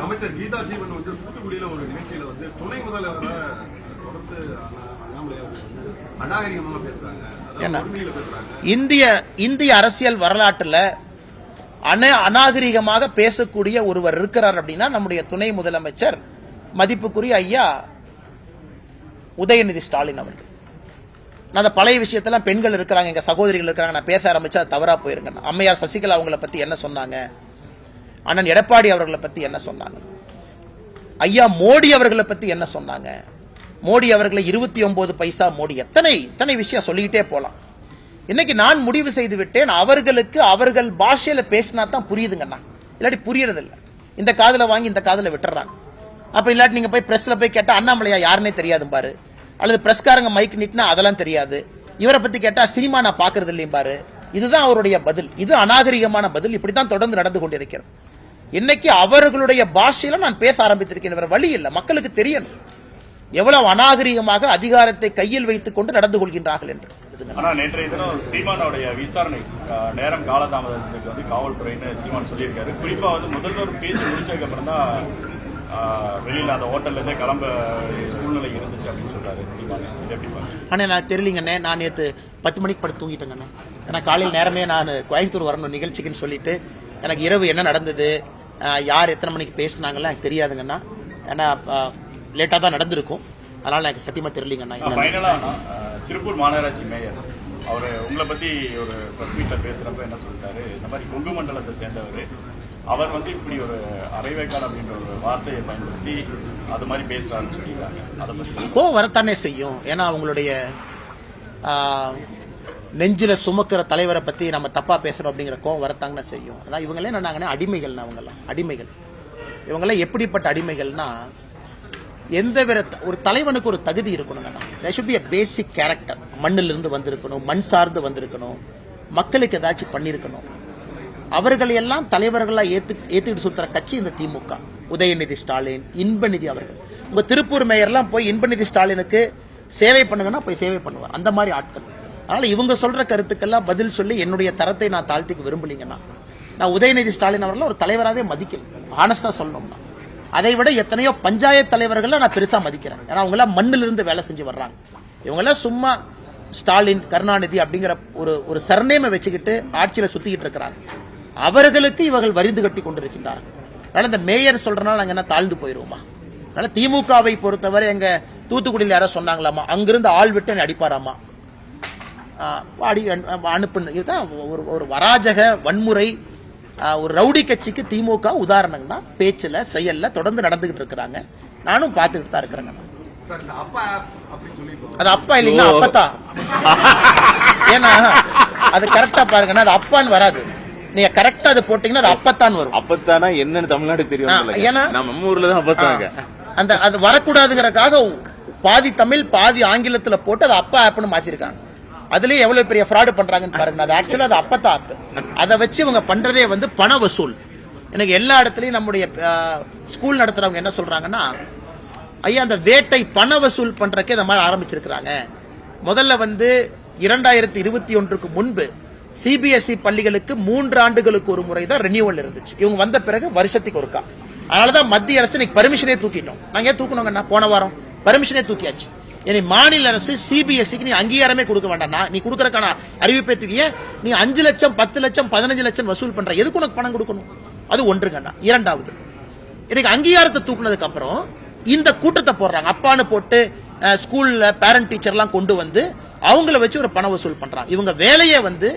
அமைச்சர் கீதா ஜீவன் வந்து தூத்துக்குடியில ஒரு நிகழ்ச்சியில வந்து துணை முதல்வரை தொடர்ந்து அநாகரிகமாக பேசுறாங்க. இந்திய அரசியல் வரலாற்றுல அநாகரிகமாக பேசக்கூடிய ஒருவர் இருக்கிறார் அப்படின்னா நம்முடைய துணை முதலமைச்சர் மதிப்புக்குரிய ஐயா உதயநிதி ஸ்டாலின் அவர்கள். நான் அந்த பழைய விஷயத்தெல்லாம் பெண்கள் இருக்கிறாங்க, எங்க சகோதரிகள் இருக்கிறாங்க, நான் பேச ஆரம்பிச்சா அது தவறா போயிருங்க. அம்மையார் சசிகலா அவங்களை பத்தி என்ன சொன்னாங்க, அண்ணன் எடப்பாடி அவர்களை பத்தி என்ன சொன்னாங்க, ஐயா மோடி அவர்களை பத்தி என்ன சொன்னாங்க, மோடி அவர்களை 29 பைசா மோடி, எத்தனை விஷயம் சொல்லிக்கிட்டே போலாம். இன்னைக்கு நான் முடிவு செய்து விட்டேன், அவர்களுக்கு அவர்கள் பாஷையில பேசினா தான் புரியுதுங்கண்ணா, இல்லாட்டி புரியறது இல்லை. இந்த காதுல வாங்கி இந்த காதுல விட்டுறாங்க. அப்ப இல்லாட்டி நீங்க போய் பிரஸ்ல போய் கேட்டா அண்ணாமலையா யாருன்னே தெரியாது பாரு, அல்லது பிரஸ்காரங்க மைக் நீட்டினா அதெல்லாம் தெரியாது, இவரை பத்தி கேட்டா சினிமா நான் பாக்குறது இல்லையும் பாரு. இதுதான் அவருடைய பதில். இது அநாகரிகமான பதில். இப்படித்தான் தொடர்ந்து நடந்து கொண்டிருக்கிறது. இன்னைக்கு அவர்களுடைய பாஷையில நான் பேச ஆரம்பித்திருக்கேன். வேற வழி இல்லை, மக்களுக்கு தெரியணும் எவ்வளவு அநாகரிகமாக அதிகாரத்தை கையில் வைத்துக் கொண்டு நடந்து கொள்கின்றார்கள் என்று. நேற்றைய தினம் சீமானுடைய விசாரணை நேரம் காலதாமதத்துக்கு வந்து காவல்துறைன்னு சீமான் சொல்லியிருக்காரு. குறிப்பா வந்து முதல்வர் பேசி முடிச்சதுக்கு அப்புறம் தான் வெளியில அந்த ஹோட்டல்ல இருந்தே கிளம்ப சூழ்நிலை இருந்துச்சு அப்படின்னு சொல்றாரு சீமான். ஆனா நான் தெரியலங்கண்ணே, நான் நேற்று 10 மணிக்கு படுத்து தூங்கிட்டேங்கண்ணே. ஏன்னா காலையில் நேரமே நான் கோயம்புத்தூர் வரணும் நிகழ்ச்சிக்குன்னு சொல்லிட்டு எனக்கு இரவு என்ன நடந்தது, யார் எத்தனை மணிக்கு பேசினாங்கன்னு எனக்கு தெரியாதுங்கண்ணா. ஏன்னா லேட்டா தான் நடந்திருக்கும், அதனால எனக்கு சத்தியமா தெரியலங்கண்ணா. திருப்பூர் மாநகராட்சி மேயர் அவர் உங்களை பத்தி ஒரு பிரஸ் மீட்ல பேசுறப்ப என்ன சொல்லிட்டாரு, இந்த மாதிரி கொங்கு மண்டலத்தை சேர்ந்தவர், அவர் வந்து இப்படி ஒரு அரைவேக்காடு அப்படின்ற ஒரு வார்த்தையை பயன்படுத்தி அது மாதிரி பேசுறாருன்னு சொல்லியிருக்காங்க. அதை பத்தி கோவம் வரத்தானே செய்யும். ஏன்னா அவங்களுடைய நெஞ்சில சுமக்கிற தலைவரை பத்தி நம்ம தப்பா பேசுறோம் அப்படிங்கிற கோவம் வரத்தாங்கன்னு செய்யும். அதான் இவங்களே என்னன்னா அடிமைகள், அவங்கெல்லாம் அடிமைகள். இவங்கெல்லாம் எப்படிப்பட்ட அடிமைகள்னா, எந்த வித ஒரு தலைவனுக்கு ஒரு தகுதி இருக்கணுங்கண்ணா. There should be a basic character. மண்ணிலிருந்து வந்திருக்கணும், மண் சார்ந்து வந்திருக்கணும், மக்களுக்கு ஏதாச்சும் பண்ணிருக்கணும். அவர்கள் எல்லாம் தலைவர்களா ஏத்துக்கிட்டு சுத்துற கட்சி இந்த திமுக. உதயநிதி ஸ்டாலின், இன்பநிதி அவர்கள். உங்க திருப்பூர் மேயர்லாம் போய் இன்பநிதி ஸ்டாலினுக்கு சேவை பண்ணுங்கன்னா போய் சேவை பண்ணுவார், அந்த மாதிரி ஆட்கள். அதனால இவங்க சொல்ற கருத்துக்கெல்லாம் பதில் சொல்லி என்னுடைய தரத்தை நான் தாழ்த்திக்க விரும்பலீங்கன்னா, நான் உதயநிதி ஸ்டாலின் அவர்கள் ஒரு தலைவராகவே மதிக்கல. ஆனஸ்டா சொல்லணும்னா அதை விட எத்தனையோ பஞ்சாயத்து தலைவர்கள் நான் பெருசா மதிக்கிறேன். ஏன்னா அவங்க எல்லாம் மண்ணிலிருந்து வேலை செஞ்சு வர்றாங்க. இவங்க எல்லாம் சும்மா ஸ்டாலின், கருணாநிதி அப்படிங்கிற ஒரு சர்நேமை வச்சுக்கிட்டு ஆட்சியில சுத்திக்கிட்டு இருக்கிறாங்க. அவர்களுக்கு இவர்கள் வரிந்து கட்டி கொண்டிருக்கின்றார்கள். அதனால இந்த மேயர் சொல்றதுனால நாங்க என்ன தாழ்ந்து போயிருவோமா? அதனால திமுகவை பொறுத்தவரை எங்க தூத்துக்குடியில் யாரோ சொன்னாங்களாமா, அங்கிருந்து ஆள் விட்டு என்னை அடிப்பாராமா, அனுப்புன்னு. இதுதான் ஒரு வராஜக வன்முறை, ஒரு ரவுடி கட்சிக்கு திமுக உதாரணம்னா பேச்சுல செயல்ல தொடர்ந்து நடந்துகிட்டு இருக்கிறாங்க. நானும் பார்த்துக்கிட்டு தான் இருக்கிறேங்க. அது அப்பா இல்லைங்களா, அப்பத்தான். ஏன்னா அது கரெக்டா பாருங்கன்னா, அது அப்பான்னு வராது. நீங்க கரெக்டா அது போட்டீங்கன்னா அது அப்பத்தான் வரும். அப்பத்தானா என்னன்னு தமிழ்நாடு தெரியும். ஏன்னா நம்ம ஊர்ல தான் அப்பத்தாங்க. அந்த அது வரக்கூடாதுங்கிறதுக்காக பாதி தமிழ் பாதி ஆங்கிலத்துல போட்டு அது அப்பா ஆப்னு மாத்திருக்காங்க. அதுலயே எவ்வளவு பெரிய ஃப்ராடு பண்றாங்கன்னு பாருங்க. அது ஆக்சுவலா அது அப்பத்தா ஆப். அதை வச்சு இவங்க பண்றதே வந்து பண வசூல். எனக்கு எல்லா இடத்துலயும் நம்முடைய ஸ்கூல் நடத்துறவங்க என்ன சொல்றாங்கன்னா, ஐயா அந்த வேட்டை பண வசூல் பண்றதுக்கு இந்த மாதிரி ஆரம்பிச்சிருக்கிறாங்க. முதல்ல வந்து 2021க்கு முன்பு சிபிஎஸ்இ பள்ளிகளுக்கு 3 ஆண்டுகளுக்கு ஒரு முறை தான் ரெனியூவல் இருந்துச்சு. இவங்க வந்த பிறகு வருஷத்துக்கு ஒருக்கா. அதனாலதான் மத்திய அரசு இன்னைக்கு பர்மிஷனே தூக்கிட்டோம். நாங்க ஏன் தூக்கணுங்கன்னா, போன வாரம் பர்மிஷனே தூக்கியாச்சு. இனி மாநில அரசு சிபிஎஸ்சிக்கு நீ அங்கீகாரமே கொடுக்க வேண்டாம். நீ கொடுக்கறதுக்கான அறிவிப்பை தூக்கிய நீ 5 லட்சம் 10 லட்சம் 15 லட்சம் வசூல் பண்ற, எதுக்கு உனக்கு பணம் கொடுக்கணும்? அது ஒன்றுங்கண்ணா. இரண்டாவது, இன்னைக்கு அங்கீகாரத்தை தூக்குனதுக்கு அப்புறம் இந்த கூட்டத்தை போடுறாங்க. அப்பான்னு போட்டு ஸ்கூல்ல பேரண்ட் டீச்சர் எல்லாம் கொண்டு வந்து அவங்கள வச்சு ஒரு பண வசூல் பண்றாங்க. இவங்க வேலையை வந்து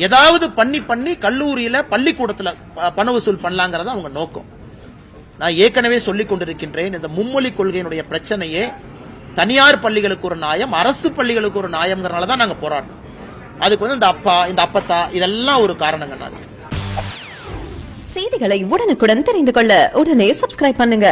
ஏதாவது பண்ணி கல்லூரியில பள்ளிக்கூடத்துல பண வசூல் பண்ணலாங்கிறத அவங்க நோக்கம். நான் ஏற்கனவே சொல்லிக் கொண்டிருக்கின்றேன், இந்த மும்மொழி கொள்கையினுடைய பிரச்சனையே தனியார் பள்ளிகளுக்கு ஒரு நியாயம், அரசு பள்ளிகளுக்கு ஒரு நியாயம்ங்கிறனால தான் நாங்க போராடுறோம். அதுக்கு வந்து இந்த அப்பத்தா இதெல்லாம் ஒரு காரணங்கள். செய்திகளை உடனுக்குடன் தெரிந்து கொள்ள உடனே சப்ஸ்கிரைப் பண்ணுங்க.